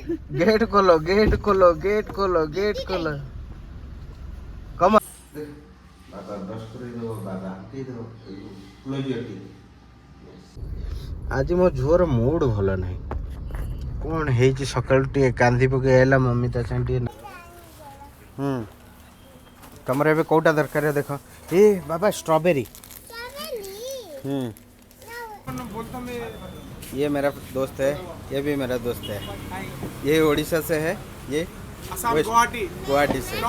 Gate खोलो gate खोलो gate खोलो गेट खोलो कम बाबा ब्रश कर दो बाबा के दो क्लोज योर टीथ आज मो झोर मूड भल नहीं कौन है सकाल टे कांदी पके आला मम्मी ता संगे तुमर ए कोटा दरकार है देखो ए बाबा स्ट्रॉबेरी ये मेरा दोस्त है ये भी मेरा दोस्त है ये उड़ीसा से है ये गुवाहाटी से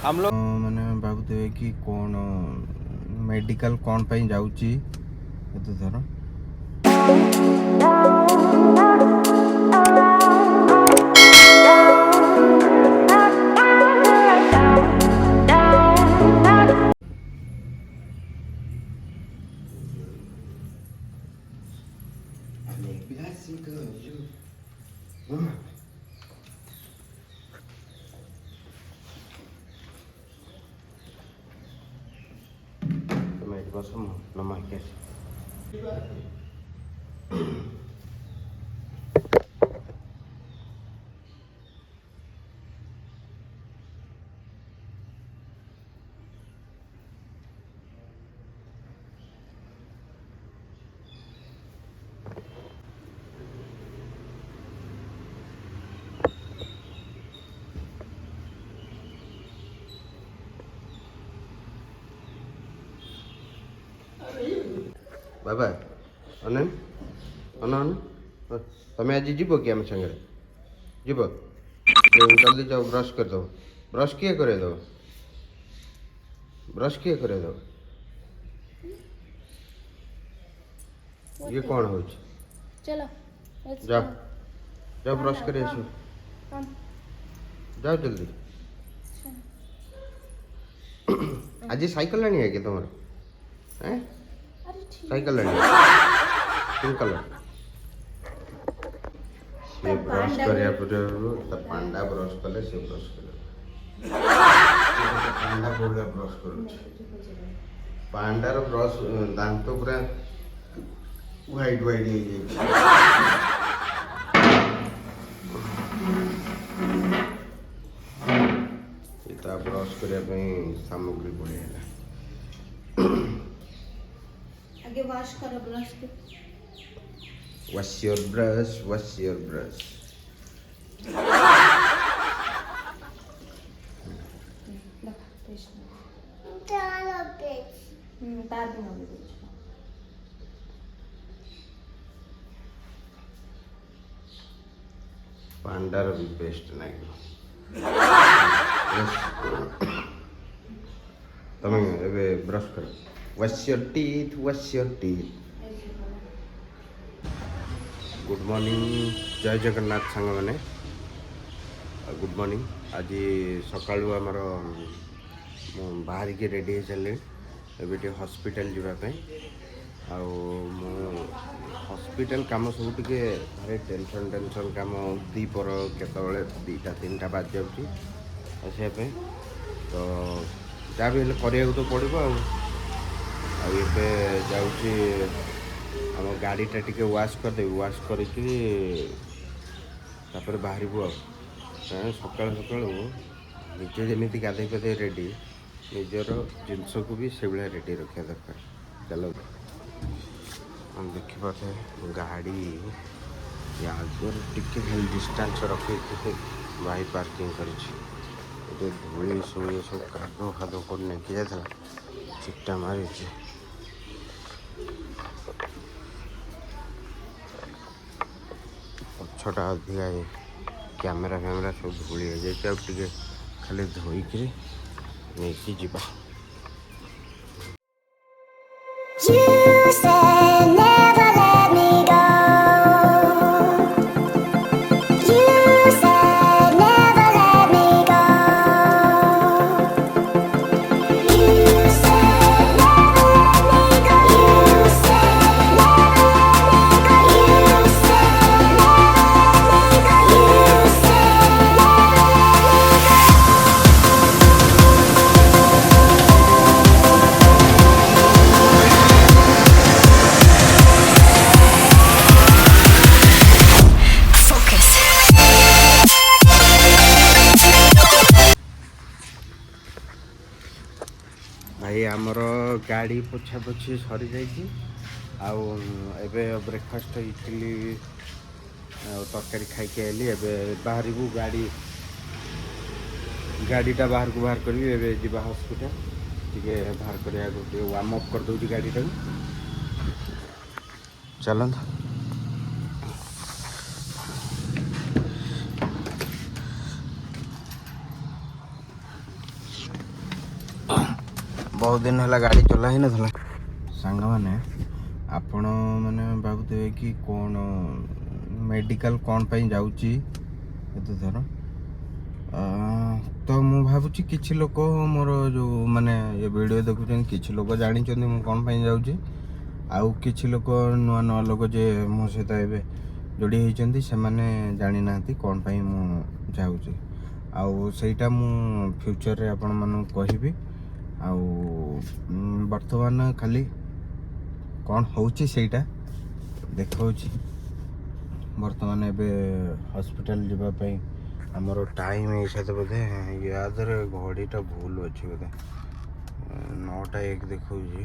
हम लोग मैंने भावुते कि कौन मेडिकल कौन पे जाऊची तो धर बाबा अनन अनन तमें आज जीव कि आम संगे जीव जल्दी जाओ ब्रश कर दो ब्रश किए करे दो ब्रश किए करे दो ये कौन हो चलो जाओ जाओ ब्रश करे जाओ जल्दी आज साइकिल लानी है क्या तुम्हारा हैं साइकिल लानी पिंक कलर से ब्रश करिया पर पांडा ब्रश कले से ब्रश कले पांडा पूरा ब्रश करू पांडार ब्रश दांत पूरा व्हाइट व्हाइट हो जाए ब्रश करने सामग्री बढ़िया आगे वॉश करो ब्रश को wash your brush पांडार भी बेस्ट नहीं तुम ए ब्रश कर wash your teeth good morning जय जगन्नाथ सांग मैंने गुड मॉर्निंग आज सकाळु आमर बाहर के रेडी हो चलि एबे हॉस्पिटल जावाई हॉस्पिटल काम सब टे भारी टेंशन काम दीपर केतले 2-3 बाज जाऊँगी तो जहाँ भी करा तो पड़ो आबे जाऊँगी आम गाड़ीटा टिके वाश करदे वाश करके बाहर सका निजे जमी गाधे पाधे रेडी निजर जिनस को भी से भाया रेडी रखा दरकार चलो हम देखिए गाड़ी आगे टिके डिस्टेंस रखे भाई पार्किंग कर धूली शुली सब कादो फादो कर नहीं जाता चिट्टा मारी पछटा अधिका कैमेरा फैमेरा सब धूली हो जाए टे खाली धोईक नहीं जीवा आमर गाड़ी पोछा पोछी सरी जाइए आउ एबे ब्रेकफास्ट इडली तरकारी खाई आइली एबे बाहर को गाड़ीटा बाहर को बाहर करी एबे जीवा हॉस्पिटल टिके बाहर करिया गोटे वार्म अप कर दउची गाड़ीटा चलत बहुत दिन है गाड़ी चला ही ना सांग मैंने आपण मैंने भावुवे कि कौन मेडिकल कौन पाई जाऊँगी एत थर तो मु भावुची किछि लोक मोर जो माने ये वीडियो देखुछन किछि लोक जानि चंदी मु कौन पाई जाऊँगी आउ किछि लोक नुआ नुआ लोक जे मो सहित एबे जोड़ी होइचंदी से माने जानि नांती कौन पाई मु जाऊँगी आउ सेटा मु फ्यूचर रे आपण मानु कहिबी आउ वर्तमान खाली कौन होची सेटा देखौची वर्तमान एबे हॉस्पिटल जीवा पई हमरो टाइम ऐसा तो बोधे याद रे घड़ीटा भूल अच्छी बोधे 9:01 देखौची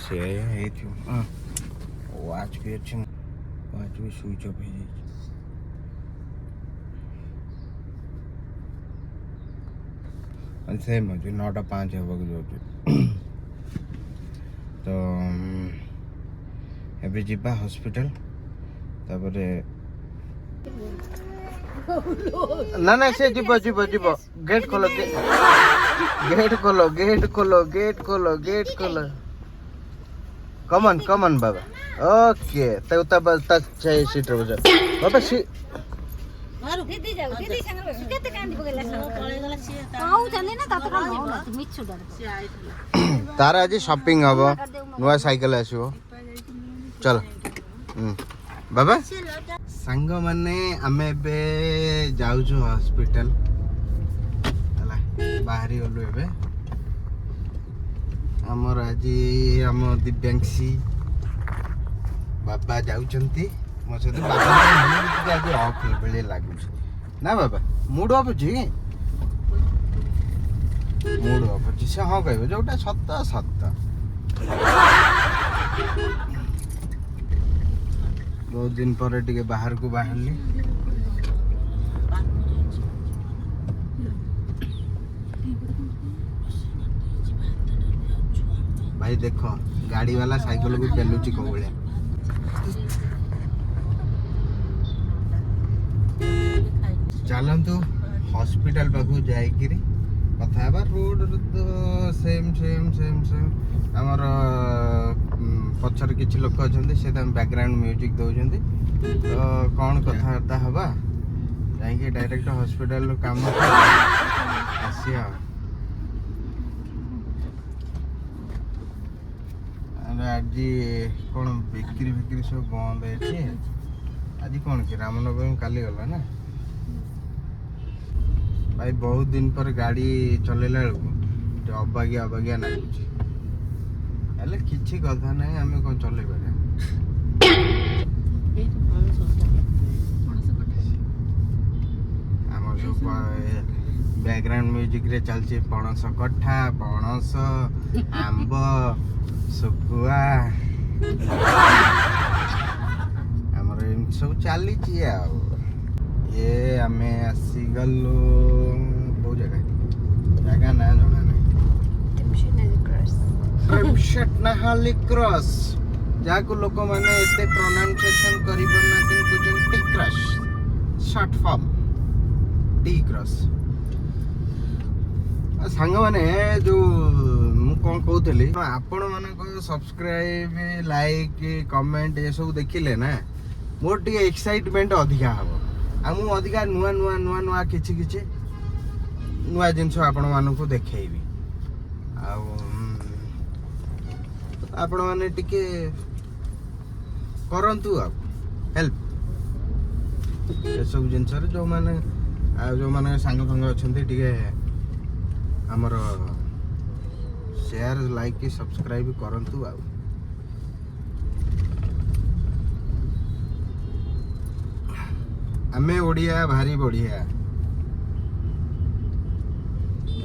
से हे थी वाच भी अच्छी वाच भी स्विच ऑफ है सेम अच्छे 9:05 हेबक जाउची तो एबे जीवा हॉस्पिटल तापरे ना ना से जीव जीव जीव गेट खोलो गेट खोलो गेट खोलो गेट खोलो गेट खोलो कमन बाबा ओके तो तब तक चाहिए सीट रे बजा बाबा सी दीदी जाऊ दीदी संग केते कांदी बगला पळे गला सी काऊ जाने ना तात कोन हो मिछु डर सी आइतला तार आज शॉपिंग हबो नुआ साइकिल आसीबो चल बाबा सांग माने आमे बे जाउछु हॉस्पिटल हला बाहरी गलु एबे हमर आज हम दिव्यांशी बाबा जाउचंती मो से बाबा मूड आज ऑफ बेले लागु ना बाबा मूड ऑफ छी मूड ऑफ छी से हां कहबे जोटा सत्ता सत्ता बहुत दिन पर टिके बाहर को बाहरली भाई देखो गाड़ी वाला साइकिल को पेलुची को भलिया चलतु हॉस्पिटल पाखु जाई किरी कथा बा रोड तो सेम सेम सेम सेम हमर पछर किछि लोक अछंती से तम बैकग्राउंड म्यूजिक दउछंती तो कौन कथाबार्ता हवा जाइके डायरेक्ट हॉस्पिटल काम आसिया आज कौन बिक्री बिक्री सब बंद है आज कौन कि रामनवमी काली गला ना भाई बहुत दिन पर गाड़ी चलेला बेलू अबागिया अबागिया लागुची हेले किछि कथा नहीं आमे कोन चले पारे हमर जो बैकग्राउंड म्यूजिक रे चलची पणस कठा पणस आंब सुकुआ हमर इन सब चली छी आ ये आमे आसी गलो बहु जगह ना जणा टिमशेटनाहाली क्रॉस जाको लोक माने एते प्रोनाउंसिएशन करि बना दिन cuisine T cross short form T cross सांग माने जो मु कोन कहउतली आपण माने को सब्सक्राइब लाइक कमेंट ये सब देखिले ना मोर टी एक्साइटमेंट अधिका हबो आ मु अधिका नुआ नुआ नुआ नुआ किछि किछि नुआ जिंस आपण मानन को देखेइबी आ आपण माने टिके करंतु आ हेल्प ये सब जिंस रे जो माने सांग फंग अछंती टिके हमर शेयर लाइक की सब्सक्राइब करंतु आ आमे ओडिया भारी बढ़िया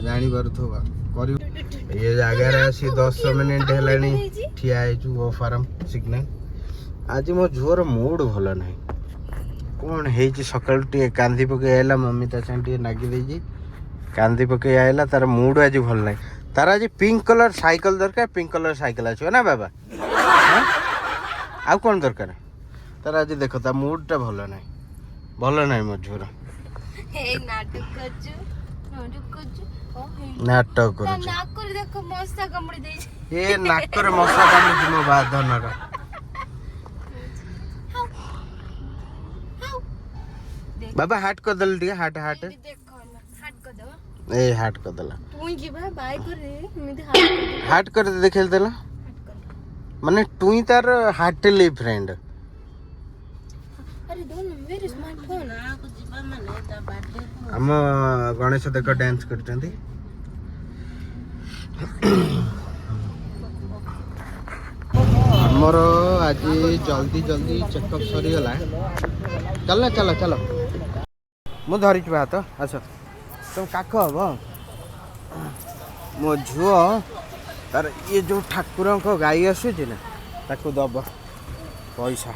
जानी पारुथबा करी ये जगार आसी 10 मिनिट हेलानी ठिया वो फार्म सिग्नल आज मो झुअर मूड भल ना कौन है सकाल टे कांदी पकई आला मम्मी ता संगे नागी देजी कांदी पकई आला तार मूड आज भल ना तार आज पिंक कलर साइकिल दरकार पिंक कलर साइकिल आसो ना बाबा आ कौन दरकार तार आज देख ता मूड टा भल ना मो झुअर नाटक ये नाक मशा कामुड़ी मो बाधन बाबा हाट कर दल दिया हाट हाट ए हाट कर दला हाट कर देखेल देला माने टुई तार हाट ले फ्रेंड हम गणेश देख डांस करचंदी हमर आज जल्दी जल्दी चेकअप सरी गला चल चल चल मु धरी हाथ आस तुम काख हम मो झुओ तार ये जो ठाकुर गाई आसूची ना ताकू दब पैसा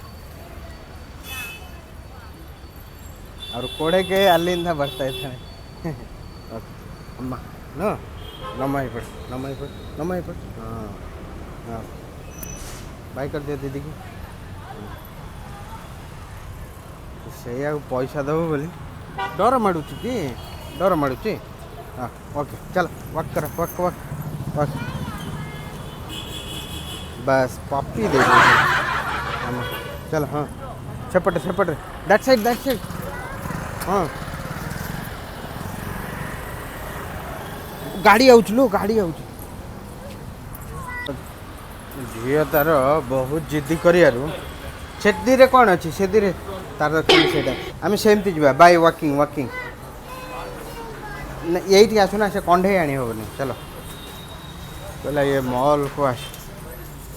और कोड़े के अलिंदा बढ़ता है अम्मा न नमाई पड़ हाँ हाँ बाय कर दिया दीदी की से पैसा दब बोली डर माड़ुची कि डर माड़ुची हाँ ओके चल वक कर वक वक वक बस पप्पी दे चल हाँ सेपटे सेपटे दैट साइड हाँ गाड़ी आउचलो गाड़ी आउच झील तार बहुत जिद्दी करियारू से कौन अच्छी से तार से आम सेमती जा बाय वॉकिंग वॉकिंग यही आसुना से कंडे आनी हेनी चलो कहला ये मॉल को आस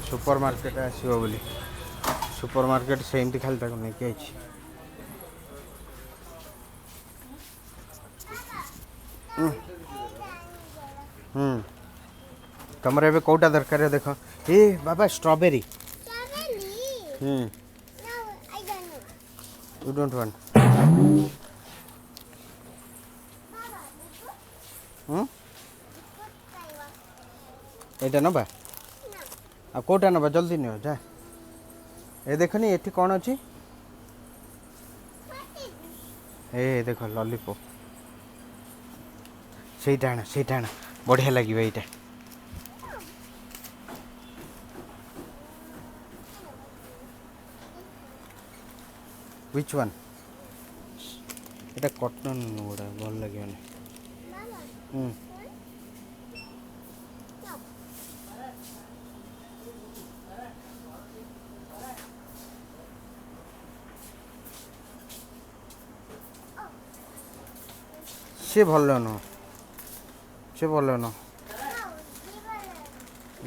सुपर मार्केट आसो बोली सुपर मार्केट सेमती खाली तक नहीं आई तुम ए कौटा दरकार है देख ए बाबा स्ट्रॉबेरी यू डोंट वांट एटा नबा आ कोटा नबा जल्दी नियो जा ए देखनी एठी कौन अच्छी ए देख लॉलीपॉप सेटा आना बढ़िया लगे यहाँ Which one? এটা কটন ওটা ভাল লাগে মানে সে ভালো না সে ভালো না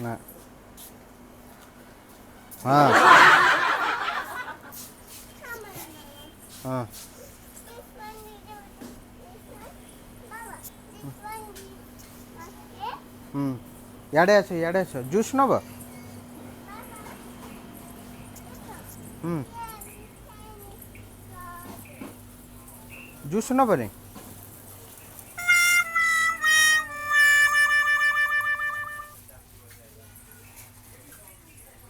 না হ্যাঁ हाँ याडे आस जूस नब जूस नब नहीं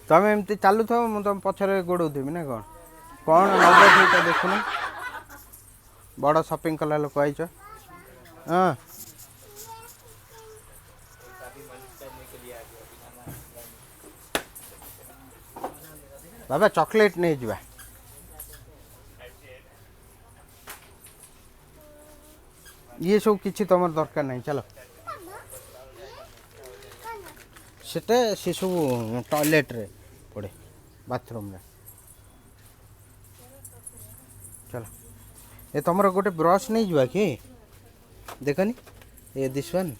तुम एमती चालू था मुझे तुम पछरे गोड़ौथी ना कौन कौन नब से देखुन बड़ शॉपिंग कला लोक आई हाँ बाबा चॉकलेट नहीं जा ये सब किसी तुम दरकार नहीं चलो सेटा से सब टॉयलेट रे पड़े बाथरूम रे चलो ये तुम गोटे ब्रश नहीं जुआ कि देखनी ये दिस वन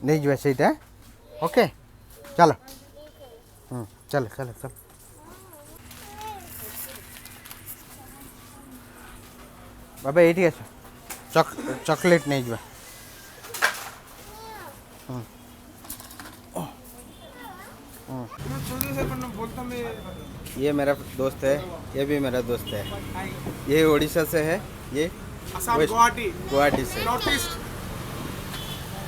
नहीं जुआ से ओके चलो चलो चलो चलो बाबा ये आस चॉकलेट नहीं जा। ये मेरा दोस्त है, ये भी मेरा दोस्त है। ये उड़ीसा से है, ये गुवाहाटी से।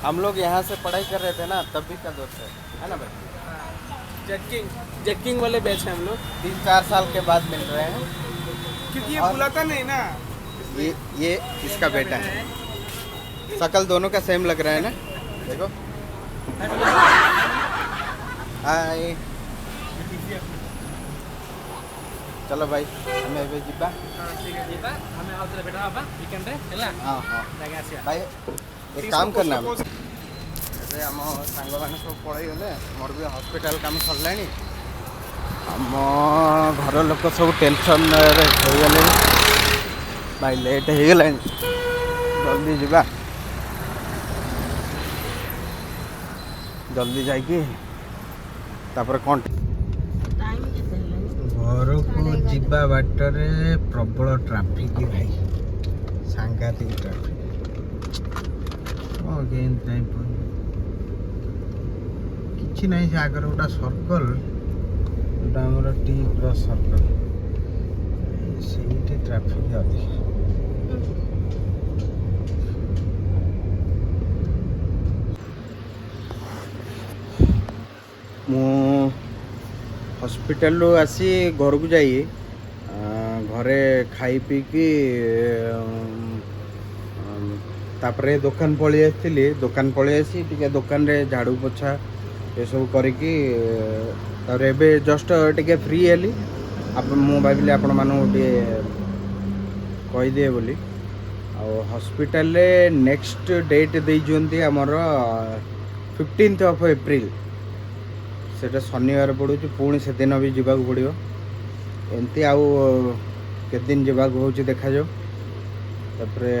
हम लोग यहाँ से पढ़ाई कर रहे थे ना, तभी का दोस्त है ना भाई? जैकिंग वाले बैच हैं हम लोग, 3-4 साल के बाद मिल रहे हैं। क्योंकि ये बुलाता नहीं ना। ये इसका बेटा है। शकल दोनों का सेम लग रहा है ना, देखो। हाय, चलो भाई हमें ଏବେ ଯିବା। ठीक है जीता हमें आउट बेटा बाबा वीकेंड रे ହେଲା। हाँ हाँ ଜାଗା ଆସିବା। भाई एक काम करना, ଏବେ ଆମ ସାଙ୍ଗମାନେ ସବୁ ପଳେଇଗଲେ, ମୋର ବି ହସ୍ପିଟାଲ କାମ ସରିଲାଣି। ଆମ ଘର ଲୋକ ସବୁ ଟେନସନରେ ହେଇଗଲେଣି, ଭାଇ ଲେଟ୍ ହେଇଗଲାଣି, ଜଲ୍ଦି ଯିବା। ଜଲ୍ଦି ଯାଇକି ତାପରେ କ'ଣ ଘରକୁ ଯିବା ବାଟରେ ପ୍ରବଳ ଟ୍ରାଫିକ୍ ଭାଇ, ସାଂଘାତିକ ଟ୍ରାଫିକ୍। କିଛି ନାହିଁ, ସେ ଆଗରେ ଗୋଟେ ସର୍କଲ୍, ଯେଉଁଟା ଆମର ଟି କ୍ରସ୍ ସର୍କଲ୍, ସେଇଠି ଟ୍ରାଫିକ୍ ଅଧିକ। ମୁଁ ହସ୍ପିଟାଲରୁ ଆସି ଘରକୁ ଯାଇ ଘରେ ଖାଇ ପିଇକି ତାପରେ ଦୋକାନ ପଳେଇ ଆସିଥିଲି। ଦୋକାନ ପଳେଇ ଆସି ଟିକେ ଦୋକାନରେ ଝାଡ଼ୁ ପୋଛା ଏସବୁ କରିକି ତାପରେ ଏବେ ଜଷ୍ଟ ଟିକେ ଫ୍ରି ହେଲି। ମୁଁ ଭାବିଲି ଆପଣମାନଙ୍କୁ ଟିକେ କହିଦିଏ ବୋଲି। ଆଉ ହସ୍ପିଟାଲରେ ନେକ୍ସଟ ଡେଟ୍ ଦେଇଛନ୍ତି ଆମର 15 ଏପ୍ରିଲ। ସେଇଟା ଶନିବାର ପଡ଼ୁଛି, ପୁଣି ସେଦିନ ବି ଯିବାକୁ ପଡ଼ିବ। ଏମିତି ଆଉ କେତେ ଦିନ ଯିବାକୁ ହେଉଛି ଦେଖାଯାଉ। ତାପରେ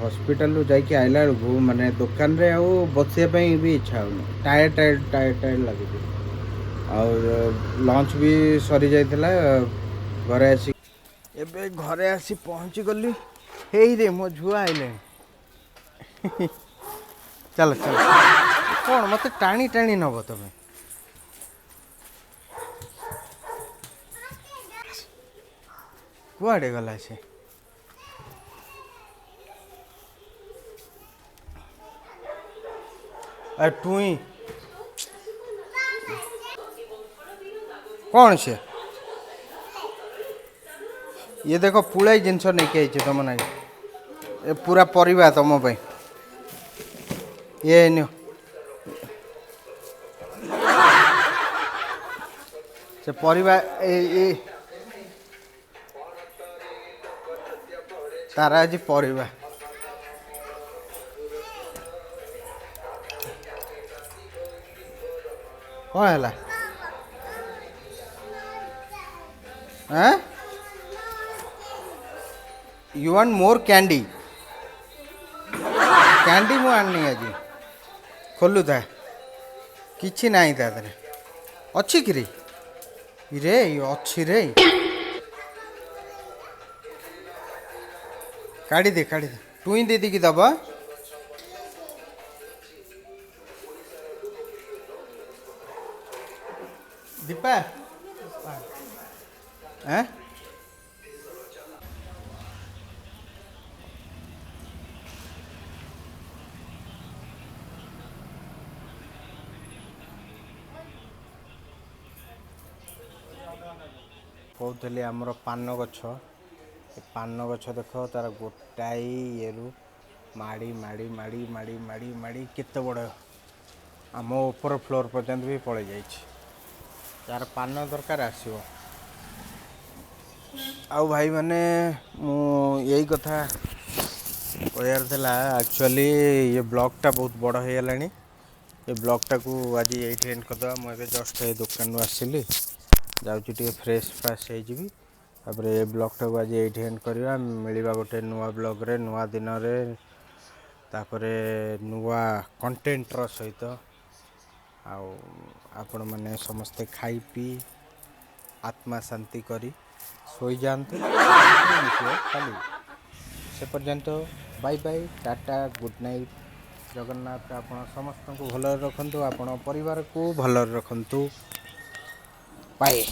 ହସ୍ପିଟାଲରୁ ଯାଇକି ଆଇଲା ବେଳକୁ ମାନେ ଦୋକାନରେ ଆଉ ବସିବା ପାଇଁ ବି ଇଚ୍ଛା ହେଉନି, ଟାୟାର୍ଡ ଲାଗୁଛି। ଆଉ ଲଞ୍ଚ ବି ସରିଯାଇଥିଲା। ଘରେ ଆସି ଏବେ ଘରେ ଆସି ପହଞ୍ଚିଗଲି। ହେଇରେ ମୋ ଝୁଆ ଆଇଲେଣି। ଚାଲ ଚାଲ, କ'ଣ ମୋତେ ଟାଣି ଟାଣି ନେବ ତମେ? କୁଆଡ଼େ ଗଲା ସେ? ଟୁଇଁ କ'ଣ ସେ? ଇଏ ଦେଖ ପୁଳାଇ ଜିନିଷ ନେଇକି ଆଇଛି ତମ ନାଗି, ଏ ପୁରା ପରିବା ତମ ପାଇଁ। ଇଏ ନିଅ, ସେ ପରିବା ତାର ଆଜି ପରିବା। କ'ଣ ହେଲା? You want more candy? Candy ମୁଁ ଆଣିନି ଆଜି। ଖୋଲୁଥା, କିଛି ନାହିଁ ତା ଦେହରେ। ଅଛି କିରେ? ରେ ଅଛି ରେ, କାଢ଼ିଦେ କାଢ଼ିଦେ। ଟୁଇଁ ଦିଦିକି ଦେବ। ଦୀପା କହୁଥିଲି ଆମର ପାନ ଗଛ, ଏ ପାନ ଗଛ ଦେଖ ତାର ଗୋଟାଇ ଇଏରୁ ମାଡ଼ି ମାଡ଼ି ମାଡ଼ି ମାଡ଼ି ମାଡ଼ି ମାଡ଼ି କେତେ ବଡ଼ ଆମ ଉପର ଫ୍ଲୋର୍ ପର୍ଯ୍ୟନ୍ତ ବି ପଳେଇ ଯାଇଛି। ଯାହାର ପାନ ଦରକାର ଆସିବ। ଆଉ ଭାଇମାନେ, ମୁଁ ଏଇ କଥା କହିବାର ଥିଲା। ଆକ୍ଚୁଆଲି ଏ ବ୍ଲଗ୍ଟା ବହୁତ ବଡ଼ ହେଇଗଲାଣି। ଏ ବ୍ଲଗ୍ଟାକୁ ଆଜି ଏଇଠି ଏଣ୍ଡ କରିଦେବା। ମୁଁ ଏବେ ଜଷ୍ଟ ଏ ଦୋକାନରୁ ଆସିଲି, ଯାଉଛି ଟିକେ ଫ୍ରେଶ୍ ହେଇଯିବି। ତାପରେ ଏ ବ୍ଲଗ୍ଟାକୁ ଆଜି ଏଇଠି ଏଣ୍ଡ କରିବା। ମିଳିବା ଗୋଟେ ନୂଆ ବ୍ଲଗ୍ରେ, ନୂଆ ଦିନରେ, ତାପରେ ନୂଆ କଣ୍ଟେଣ୍ଟର ସହିତ। ଆଉ ଆପଣମାନେ ସମସ୍ତେ ଖାଇ ପିଇ ଆତ୍ମା ଶାନ୍ତି କରି ଶୋଇଯାଆନ୍ତୁ। କାଲି ସେ ପର୍ଯ୍ୟନ୍ତ bye bye tata good night. Jagannath आपण समस्त को भलरे रखंतु, आपण परिवार को भलरे रखंतु। बाय।